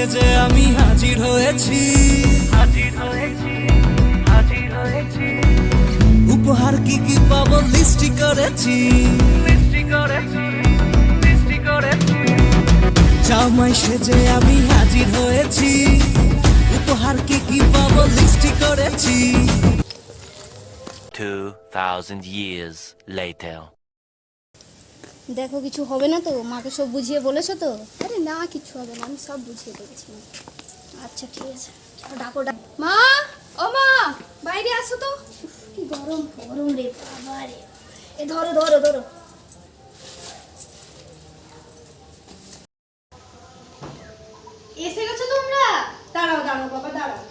সেজে আমি হাজির হয়েছি, উপহার কি কি পাবো লিস্টি করেছি, জামাই সেজে আমি হাজির হয়েছি, উপহার কি কি পাবো লিস্টি করেছি। 2000 years later. দেখো কিছু হবে না তো? মাকে সব বুঝিয়ে বলেছো তো? আরে না, কিছু হবে না, আমি সব বুঝিয়ে বলেছি। আচ্ছা ঠিক আছে, ডাকো ডাক। মা, ও মা, বাইরে আসো তো। কি গরম গরম রে বাবা রে। এ ধরো ধরো ধরো। এসে গেছো তোমরা? দাঁড়াও দাঁড়াও বাবা, দাঁড়াও।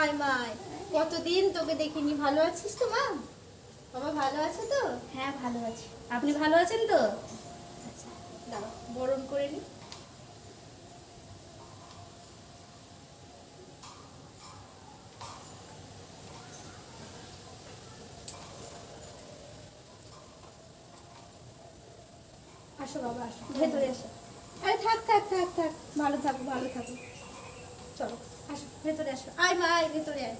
আয় মা, কতদিন তোকে দেখিনি, ভালো আছিস তো মা? বাবা ভালো আছে তো? হ্যাঁ ভালো আছি, আপনি ভালো আছেন তো? আচ্ছা দাঁড়াও, বরণ করে নি। আসো বাবা, আসো ভেতরে এসো। আরে থাক থাক থাক থাক, ভালো থাকো ভালো থাকো। চলো আসো ভেতরে আসো। আয় মা, আয় ভেতরে আয়।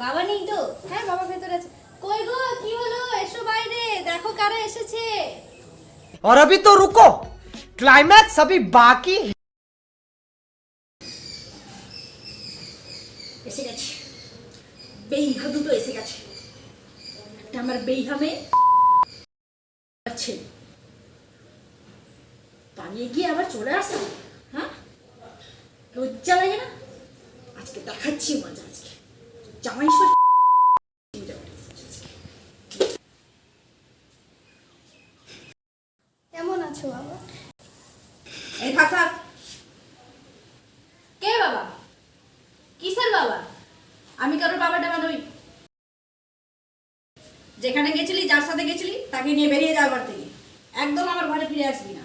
বাবা নেই তো? হ্যাঁ বাবা ভেতরে আছে। কই গো, কি হলো? এসো বাইরে, দেখো কারা এসেছে। और अभी तो रुको, क्लाइमैक्स अभी बाकी है। এসে গেছে, বেইহা দুটো এসে গেছে। একটা আমার বেইহা মেয়ে আছে, পালিয়ে গিয়ে আবার চলে আসে। হ্যাঁ, লজ্জা লাগে না? আজকে দেখাচ্ছি মজা। আজকে জামাই ষষ্ঠী। কেমন আছো বাবা? এই থাক থাক। কে বাবা? কিসের বাবা? আমি কারোর বাবাটা নই। যেখানে গেছিলি, যার সাথে গেছিলি, তাকে নিয়ে বেরিয়ে যাওয়ার ঘর থেকে। একদম আমার ঘরে ফিরে আসবি না।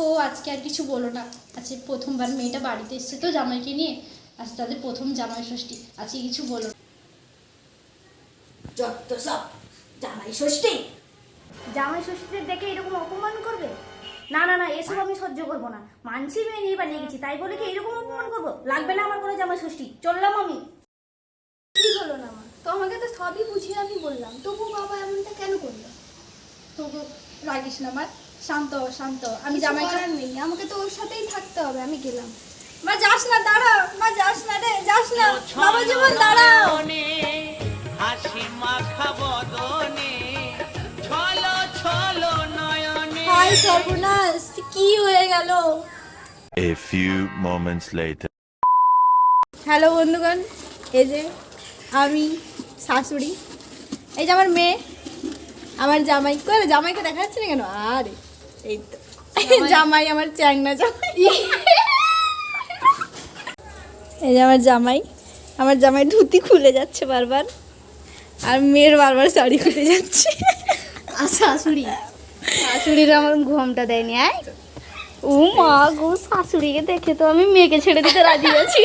ও আজকে আর কিছু বলো না, আজকে প্রথমবার মেয়েটা বাড়িতে এসছে তো জামাইকে নিয়ে, আজ তাদের প্রথম জামাই ষষ্ঠী, আজকে কিছু বলো না। যত সব জামাই ষষ্ঠী। জামাই ষষ্ঠীদের দেখে এরকম অপমান করবে? না না না, এসব আমি সহ্য করবো না। মানছি মেয়ে নিয়ে পালিয়ে গেছি, তাই বলে কি এরকম অপমান করবো? লাগবে না আমার কোনো জামাই ষষ্ঠী, চললাম আমি। কি হলো না মা? তো আমাকে তো সবই বুঝিয়ে আমি বললাম, তবু বাবা এমনটা কেন করলো? তবু রাগিস না মা, শান্ত হও, শান্ত হও। আমি জামাই করার নেই, আমাকে তো ওর সাথেই থাকতে হবে, আমি গেলাম। মা যাস না, দাঁড়াও মা, যাস না রে, যাস না বাবা, জীবন দাঁড়াও। হাসি মাখা বদনে ছলো ছলো নয়নে। হাই সর্বনাশ, কি হয়ে গেল? A few moments later. Hello বন্ধুগণ, এই যে আমি শাশুড়ি, এই যে আমার মেয়ে, আমার জামাই। কই জামাইকে দেখা যাচ্ছে না কেন? আরে এই তো জামাই, আমার চ্যাংনা জামাই। এই যে আমার জামাই, আমার জামাই ধুতি খুলে যাচ্ছে বারবার, আর মেয়ের বারবার শাড়ি খুলে যাচ্ছে। আর শাশুড়ি, শাশুড়ির আমার ঘুমটা দেয়নি। আয় ও মা গো, শাশুড়িকে দেখে তো আমি মেয়েকে ছেড়ে দিতে রাজি আছি।